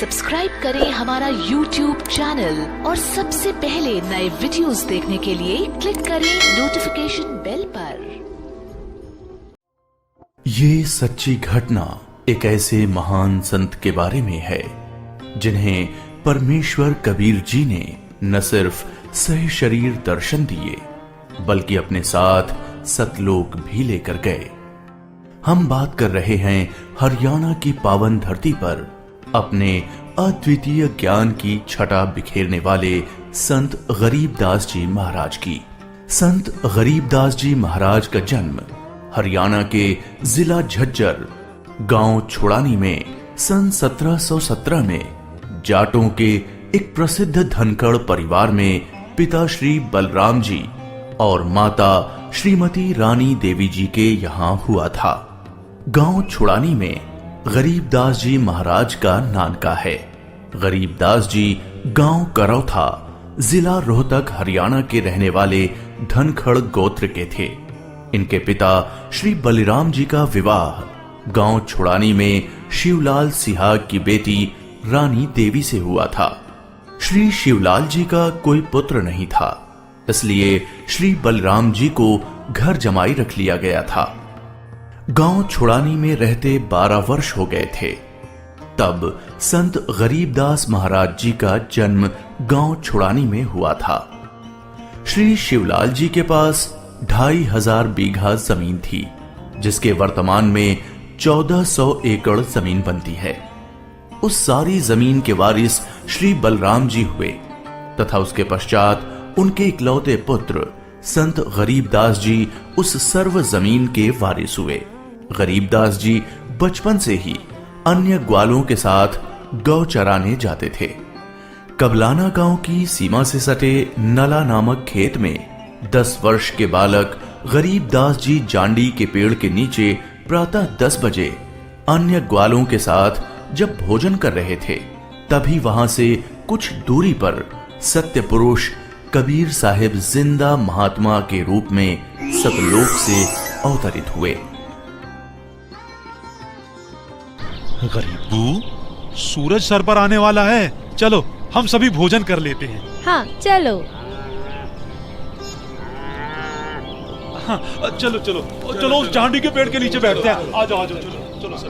Subscribe करें हमारा YouTube channel और सबसे पहले नए वीडियोस देखने के लिए क्लिक करें नोटिफिकेशन बेल पर। ये सच्ची घटना एक ऐसे महान संत के बारे में है जिन्हें परमेश्वर कबीर जी ने न सिर्फ सह शरीर दर्शन दिए बल्कि अपने साथ सतलोक भी लेकर गए। हम बात कर रहे हैं हरियाणा की पावन धरती पर अपने अद्वितीय ज्ञान की छटा बिखेरने वाले संत गरीबदास जी महाराज की। संत गरीबदास जी महाराज का जन्म हरियाणा के जिला झज्जर गांव छुड़ानी में सन 1717 में जाटों के एक प्रसिद्ध धनखड़ परिवार में पिता श्री बलराम जी और माता श्रीमती रानी देवी जी के यहाँ हुआ था। गांव छुड़ानी में गरीबदास जी महाराज का नानका है। गरीबदास जी गांव करौथा जिला रोहतक हरियाणा के रहने वाले धनखड़ गोत्र के थे। इनके पिता श्री बलिराम जी का विवाह गांव छुड़ानी में शिवलाल सिहाग की बेटी रानी देवी से हुआ था। श्री शिवलाल जी का कोई पुत्र नहीं था, इसलिए श्री बलराम जी को घर जमाई रख लिया गया था। गांव छुड़ानी में रहते 12 वर्ष हो गए थे तब संत गरीबदास महाराज जी का जन्म गांव छुड़ानी में हुआ था। श्री शिवलाल जी के पास 2500 बीघा जमीन थी, जिसके वर्तमान में 1400 एकड़ जमीन बनती है। उस सारी जमीन के वारिस श्री बलराम जी हुए तथा उसके पश्चात उनके इकलौते पुत्र संत गरीबदास जी उस सर्व जमीन के वारिस हुए। गरीबदास जी बचपन से ही अन्य ग्वालों के साथ गौ चराने जाते थे। कबलाना गांव की सीमा से सटे नला नामक खेत में 10 वर्ष के बालक गरीबदास जी जांडी के पेड़ के नीचे प्रातः 10 बजे अन्य ग्वालों के साथ जब भोजन कर रहे थे, तभी वहां से कुछ दूरी पर सत्य पुरुष कबीर साहिब जिंदा महात्मा के रूप में सतलोक से अवतरित हुए। गरीबू, सूरज सर पर आने वाला है, चलो हम सभी भोजन कर लेते हैं। हाँ चलो। हाँ, चलो चलो चलो उस जांडी के पेड़ के नीचे बैठते हैं। आ जाओ चलो चलो सर।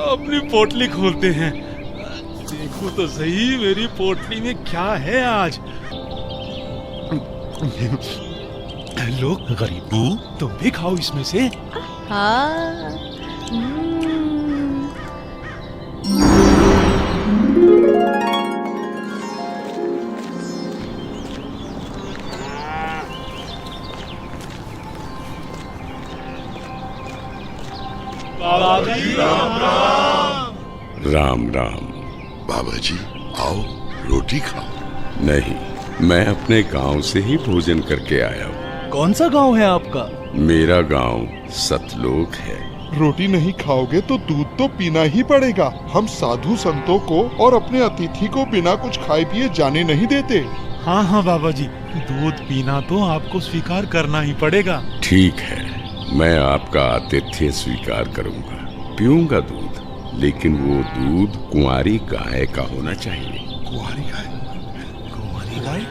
अपनी पोटली खोलते हैं, देखो तो सही मेरी पोटली में क्या है आज। लो गरीबू, तुम भी खाओ इसमें से। हाँ। बाबा जी राम राम। राम राम। बाबा जी आओ, रोटी खाओ। नहीं, मैं अपने गांव से ही भोजन करके आया हूँ। कौन सा गांव है आपका? मेरा गांव सतलोक है। रोटी नहीं खाओगे तो दूध तो पीना ही पड़ेगा। हम साधु संतों को और अपने अतिथि को बिना कुछ खाए पिए जाने नहीं देते। हाँ हाँ बाबा जी, दूध पीना तो आपको स्वीकार करना ही पड़ेगा। ठीक है, मैं आपका आतिथ्य स्वीकार करूंगा, पीऊंगा दूध, लेकिन वो दूध कुंवारी गाय का होना चाहिए। कुंवारी गाय? कुंवारी गाय?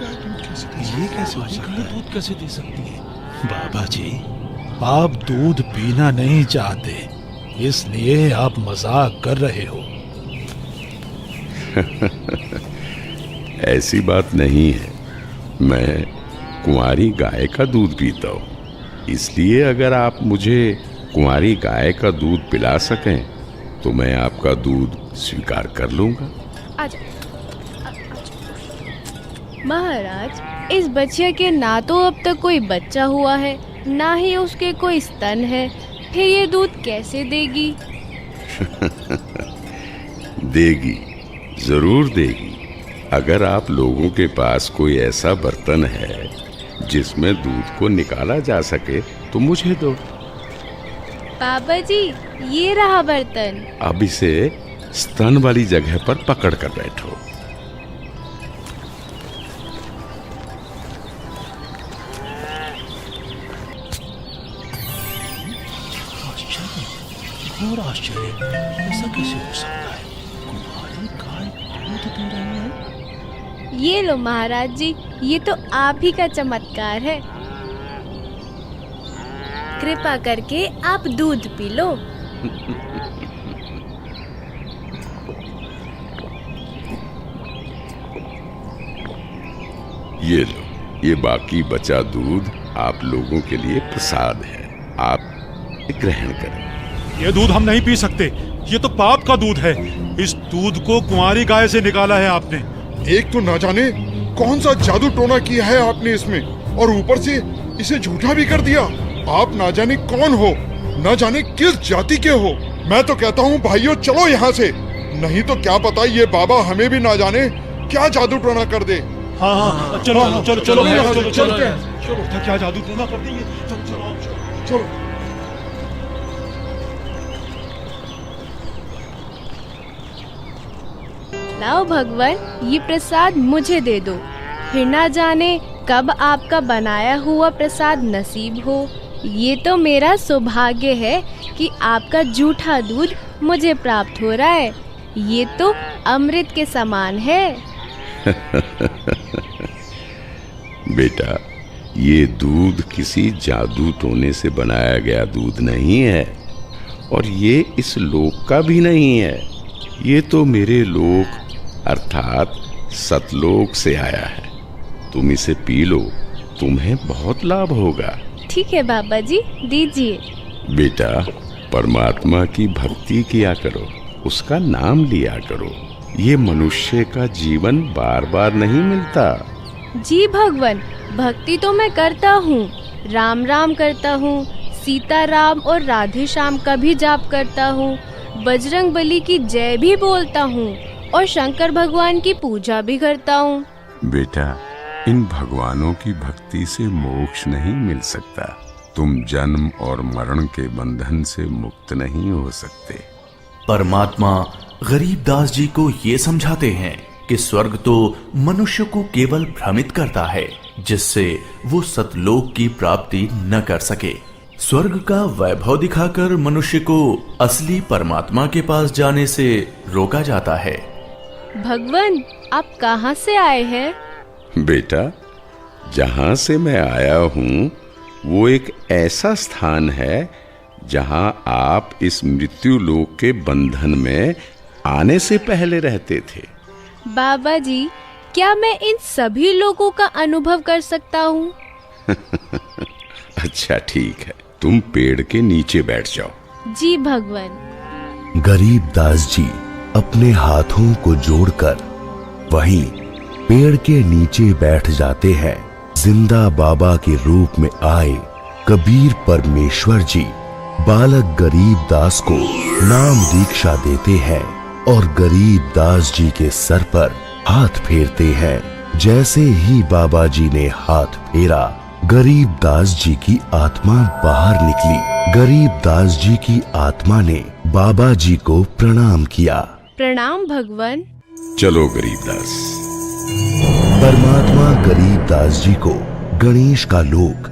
ये कैसे दूध कैसे दे सकती है? बाबा जी, आप दूध पीना नहीं चाहते, इसलिए आप मजाक कर रहे हो। ऐसी बात नहीं है, मैं कुंवारी गाय का दूध पीता हूँ, इसलिए अगर आप मुझे कुंवारी गाय का दूध पिला सकें तो मैं आपका दूध स्वीकार कर लूंगा। आजा। महाराज, इस बच्चे के ना तो अब तक कोई बच्चा हुआ है, ना ही उसके कोई स्तन है, फिर ये दूध कैसे देगी? देगी, जरूर देगी। अगर आप लोगों के पास कोई ऐसा बर्तन है जिसमें दूध को निकाला जा सके तो मुझे दो। बाबा जी, ये रहा बर्तन। अब इसे स्तन वाली जगह पर पकड़ कर बैठो। और आश्चर्य, ऐसा कैसे हो सकता है? कुंवारी गाय दूध दे रही है। ये लो महाराज जी, ये तो आप ही का चमत्कार है। कृपा करके आप दूध पी लो। ये लो, ये बाकी बचा दूध आप लोगों के लिए प्रसाद है, आप ग्रहण करें। ये दूध हम नहीं पी सकते, ये तो पाप का दूध है। इस दूध को कुंवारी गाय से निकाला है आपने। एक तो ना जाने कौन सा जादू टोना किया है आपने इसमें, और ऊपर से इसे झूठा भी कर दिया। आप ना जाने कौन हो, ना जाने किस जाति के हो। मैं तो कहता हूँ भाइयों, चलो यहाँ से, नहीं तो क्या पता ये बाबा हमें भी ना जाने क्या जादू टोना कर दे। हाँ, चलो चलो चलो चलो चलो, क्या जादू टोना कर देंगे। चलो। लाओ भगवान, ये प्रसाद मुझे दे दो, फिर ना जाने कब आपका बनाया हुआ प्रसाद नसीब हो। ये तो मेरा सौभाग्य है कि आपका जूठा दूध मुझे प्राप्त हो रहा है। ये तो अमृत के समान है। बेटा, ये दूध किसी जादू टोने से बनाया गया दूध नहीं है, और ये इस लोक का भी नहीं है। ये तो मेरे लोक अर्थात सतलोक से आया है। तुम इसे पी लो, तुम्हें बहुत लाभ होगा। ठीक है बाबा जी, दीजिए। बेटा, परमात्मा की भक्ति किया करो, उसका नाम लिया करो। ये मनुष्य का जीवन बार बार नहीं मिलता। जी भगवान, भक्ति तो मैं करता हूँ, राम राम करता हूँ, सीता राम और राधे श्याम का भी जाप करता हूँ, बजरंग बली की जय भी बोलता हूँ, और शंकर भगवान की पूजा भी करता हूँ। बेटा, इन भगवानों की भक्ति से मोक्ष नहीं मिल सकता। तुम जन्म और मरण के बंधन से मुक्त नहीं हो सकते। परमात्मा गरीबदास जी को ये समझाते हैं कि स्वर्ग तो मनुष्य को केवल भ्रमित करता है, जिससे वो सतलोक की प्राप्ति न कर सके। स्वर्ग का वैभव दिखाकर मनुष्य को असली परमात्मा के पास जाने से रोका जाता है। भगवान, आप कहाँ से आए हैं? बेटा, जहाँ से मैं आया हूँ वो एक ऐसा स्थान है जहाँ आप इस मृत्यु लोक के बंधन में आने से पहले रहते थे। बाबा जी, क्या मैं इन सभी लोगों का अनुभव कर सकता हूँ? अच्छा ठीक है, तुम पेड़ के नीचे बैठ जाओ। जी भगवान। गरीबदास जी अपने हाथों को जोड़कर वहीं पेड़ के नीचे बैठ जाते हैं। जिंदा बाबा के रूप में आए कबीर परमेश्वर जी बालक गरीबदास को नाम दीक्षा देते हैं और गरीबदास जी के सर पर हाथ फेरते हैं। जैसे ही बाबा जी ने हाथ फेरा, गरीबदास जी की आत्मा बाहर निकली। गरीबदास जी की आत्मा ने बाबा जी को प्रणाम किया। प्रणाम भगवान। चलो गरीबदास। परमात्मा गरीबदास जी को गणेश का लोक,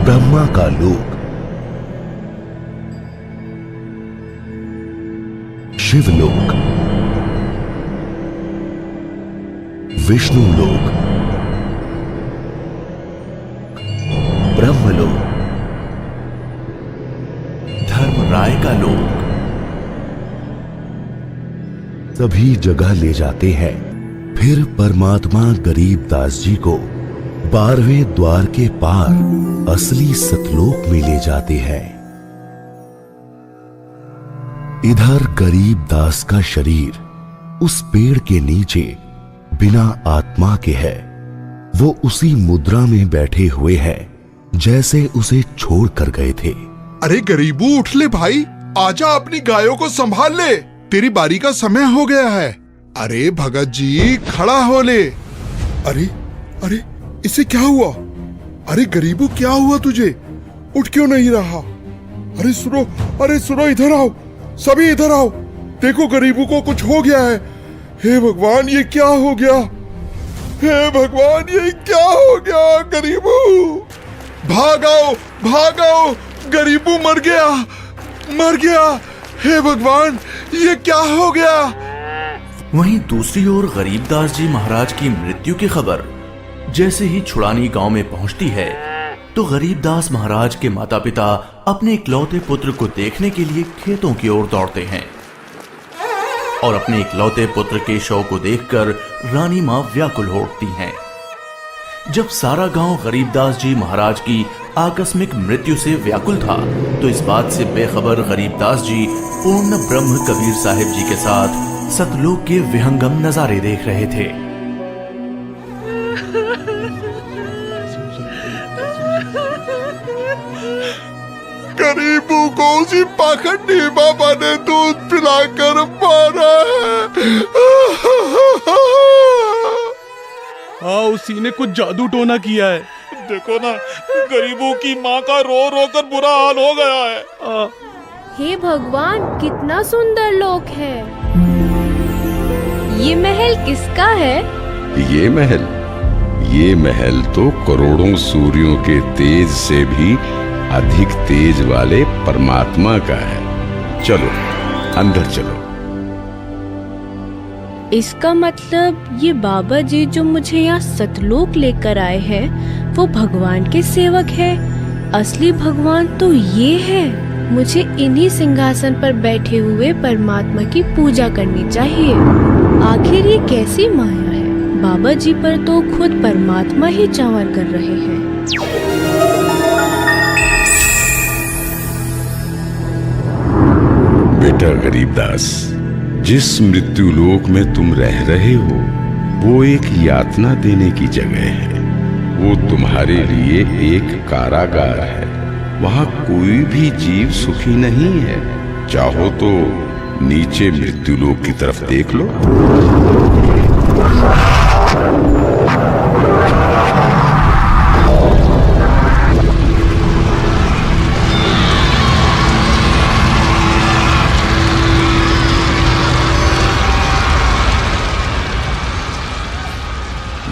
ब्रह्मा का लोक, शिवलोक, विष्णु लोक, ब्रह्मलोक, धर्मराय का लोक, सभी जगह ले जाते हैं। फिर परमात्मा गरीबदास जी को 12वें द्वार के पार असली सतलोक में ले जाते हैं। इधर गरीबदास का शरीर उस पेड़ के नीचे बिना आत्मा के है। वो उसी मुद्रा में बैठे हुए हैं जैसे उसे छोड़ कर गए थे। अरे गरीबू, उठ ले भाई, आजा, अपनी गायों को संभाल ले, तेरी बारी का समय हो गया है। अरे भगत जी, खड़ा हो ले। अरे अरे, इसे क्या हुआ? अरे गरीबू, क्या हुआ तुझे? उठ क्यों नहीं रहा? अरे सुनो, अरे सुनो, इधर आओ, सभी इधर आओ। देखो गरीबू को कुछ हो गया है। हे भगवान, ये क्या हो गया? हे भगवान, ये क्या हो गया? गरीबू, भागो भागो, गरीबू मर गया, मर गया। हे भगवान, ये क्या हो गया? वहीं दूसरी ओर गरीबदास जी महाराज की मृत्यु की खबर जैसे ही छुड़ानी गांव में पहुंचती है तो गरीबदास महाराज के माता पिता अपने इकलौते पुत्र को देखने के लिए खेतों की ओर दौड़ते हैं और अपने इकलौते पुत्र के शव को देखकर रानी मां व्याकुल हो उठती हैं। जब सारा गांव गरीबदास जी महाराज की आकस्मिक मृत्यु से व्याकुल था तो इस बात से बेखबर गरीबदास जी पूर्ण ब्रह्म कबीर साहिब जी के साथ सतलोक के विहंगम नजारे देख रहे थे। गरीबू को उसी पाखंडी बाबा ने दूध पिलाकर मारा है। हाँ, उसी ने कुछ जादू टोना किया है। देखो ना, गरीबों की माँ का रो रो कर बुरा हाल हो गया है। हे भगवान, कितना सुंदर लोक है। ये महल किसका है? ये महल तो करोड़ों सूर्यों के तेज से भी अधिक तेज वाले परमात्मा का है। चलो अंदर चलो। इसका मतलब ये बाबा जी जो मुझे यहाँ सतलोक लेकर आए हैं वो भगवान के सेवक है। असली भगवान तो ये है। मुझे इन्हीं सिंहासन पर बैठे हुए परमात्मा की पूजा करनी चाहिए। आखिर ये कैसी माया है? बाबा जी पर तो खुद परमात्मा ही चावर कर रहे हैं। बेटा गरीबदास, जिस मृत्यु लोक में तुम रह रहे हो वो एक यातना देने की जगह है। वो तुम्हारे लिए एक कारागार है। वहाँ कोई भी जीव सुखी नहीं है। चाहो तो नीचे मृत्यु लोक की तरफ देख लो।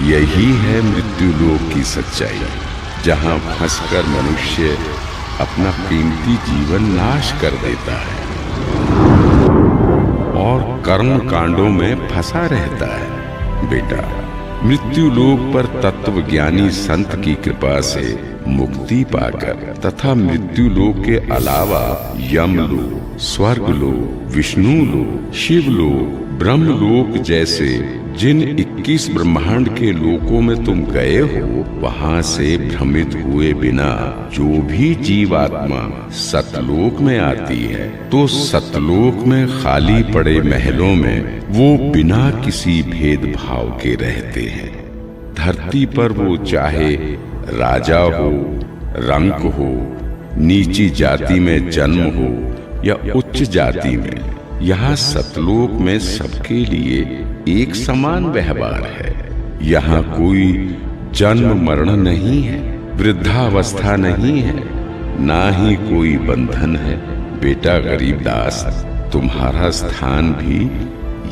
यही है मृत्यु लोक की सच्चाई, जहां फंसकर मनुष्य अपना कीमती जीवन नाश कर देता है और कर्म कांडों में फंसा रहता है। बेटा, मृत्यु लोक पर तत्वज्ञानी संत की कृपा से मुक्ति पाकर तथा मृत्यु लोक के अलावा यमलोक, स्वर्गलोक, विष्णु लोक, शिवलोक, ब्रह्मलोक जैसे जिन 21 ब्रह्मांड के लोकों में तुम गए हो, वहां से भ्रमित हुए बिना जो भी जीवात्मा सतलोक में आती है तो सतलोक में खाली पड़े महलों में वो बिना किसी भेदभाव के रहते हैं। धरती पर वो चाहे राजा हो, रंक हो, नीची जाति में जन्म हो या उच्च जाति में, यहाँ सतलोक में सबके लिए एक समान व्यवहार है। यहाँ कोई जन्म मरण नहीं है, वृद्धावस्था नहीं है, ना ही कोई बंधन है। बेटा गरीबदास, तुम्हारा स्थान भी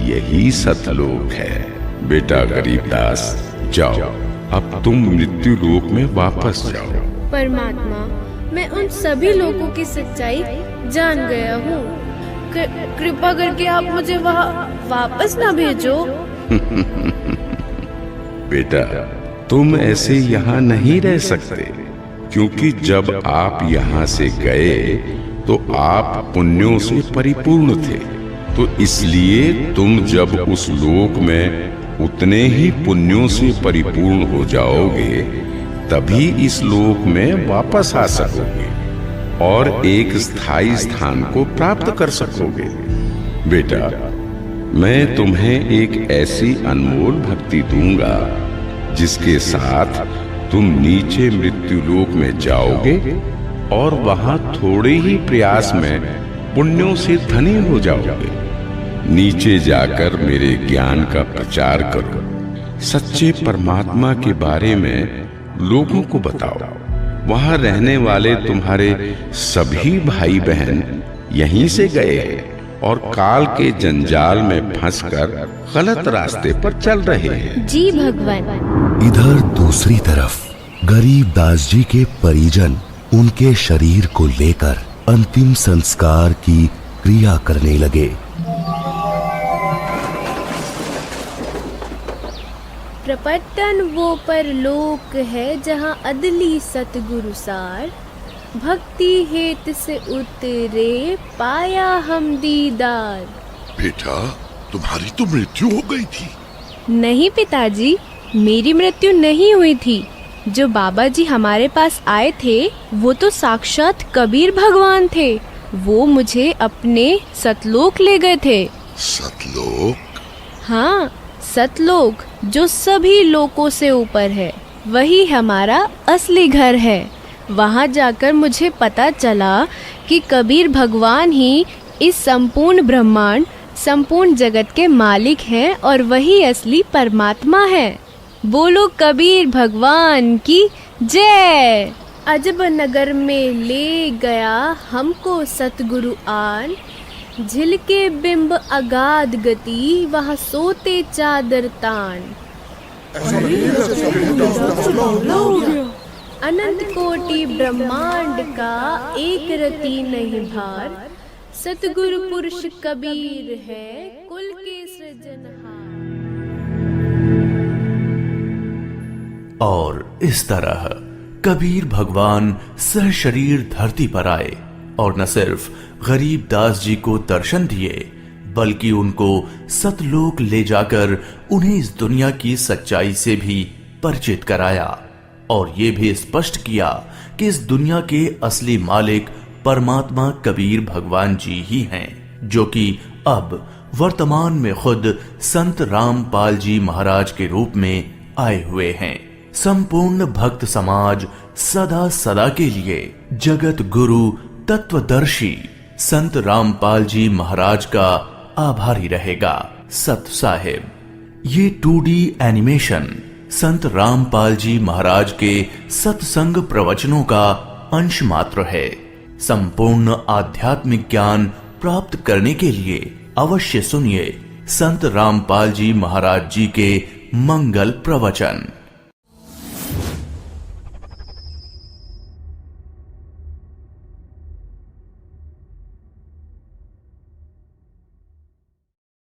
यही सतलोक है। बेटा गरीबदास, जाओ, अब तुम मृत्यु लोक में वापस जाओ। परमात्मा, मैं उन सभी लोगों की सच्चाई जान गया हूँ। कृपा करके आप मुझे वहाँ वापस ना भेजो। बेटा, तुम ऐसे यहाँ नहीं रह सकते, क्योंकि जब आप यहाँ से गए तो आप पुण्यों से परिपूर्ण थे। तो इसलिए तुम जब उस लोक में उतने ही पुण्यों से परिपूर्ण हो जाओगे तभी इस लोक में वापस आ सकोगे और एक स्थायी स्थान को प्राप्त कर सकोगे। बेटा, मैं तुम्हें एक ऐसी अनमोल भक्ति दूंगा जिसके साथ तुम नीचे मृत्यु लोक में जाओगे और वहां थोड़े ही प्रयास में पुण्यों से धनी हो जाओगे। नीचे जाकर मेरे ज्ञान का प्रचार करो, सच्चे परमात्मा के बारे में लोगों को बताओ। वहां रहने वाले तुम्हारे सभी भाई बहन यहीं से गए हैं और काल के जंजाल में फंसकर गलत रास्ते पर चल रहे हैं। जी भगवान। इधर दूसरी तरफ गरीबदास जी के परिजन उनके शरीर को लेकर अंतिम संस्कार की क्रिया करने लगे। प्रपट्टन वो परलोक है जहाँ अदली सतगुरु सार, भक्ति हेत से उतरे पाया हम दीदार। बेटा, तुम्हारी तो मृत्यु हो गई थी। नहीं पिताजी, मेरी मृत्यु नहीं हुई थी। जो बाबा जी हमारे पास आए थे वो तो साक्षात कबीर भगवान थे। वो मुझे अपने सतलोक ले गए थे। सतलोक? हाँ, सतलोक जो सभी लोकों से ऊपर है, वही हमारा असली घर है। वहाँ जाकर मुझे पता चला कि कबीर भगवान ही इस संपूर्ण ब्रह्मांड, संपूर्ण जगत के मालिक हैं और वही असली परमात्मा है। बोलो कबीर भगवान की जय। अजब नगर में ले गया हमको सतगुरु आन, झिलके बिंब अगाध गति वहाँ सोते चादर तान। अनंत कोटि ब्रह्मांड का एक रति नहीं भार, सतगुरु पुरुष कबीर है कुल के सृजनहार। और इस तरह कबीर भगवान सहशरीर धरती पर आए और न सिर्फ गरीब दास जी को दर्शन दिए, बल्कि उनको सतलोक ले जाकर उन्हें इस दुनिया की सच्चाई से भी परिचित कराया और ये भी स्पष्ट किया कि इस दुनिया के असली मालिक परमात्मा कबीर भगवान जी ही हैं, जो कि अब वर्तमान में खुद संत रामपाल जी महाराज के रूप में आए हुए हैं। संपूर्ण भक्त समाज सदा सदा के लिए जगत गुरु तत्वदर्शी संत रामपाल जी महाराज का आभारी रहेगा। सत साहिब। ये 2D एनिमेशन संत रामपाल जी महाराज के सत्संग प्रवचनों का अंश मात्र है। संपूर्ण आध्यात्मिक ज्ञान प्राप्त करने के लिए अवश्य सुनिए संत रामपाल जी महाराज जी के मंगल प्रवचन।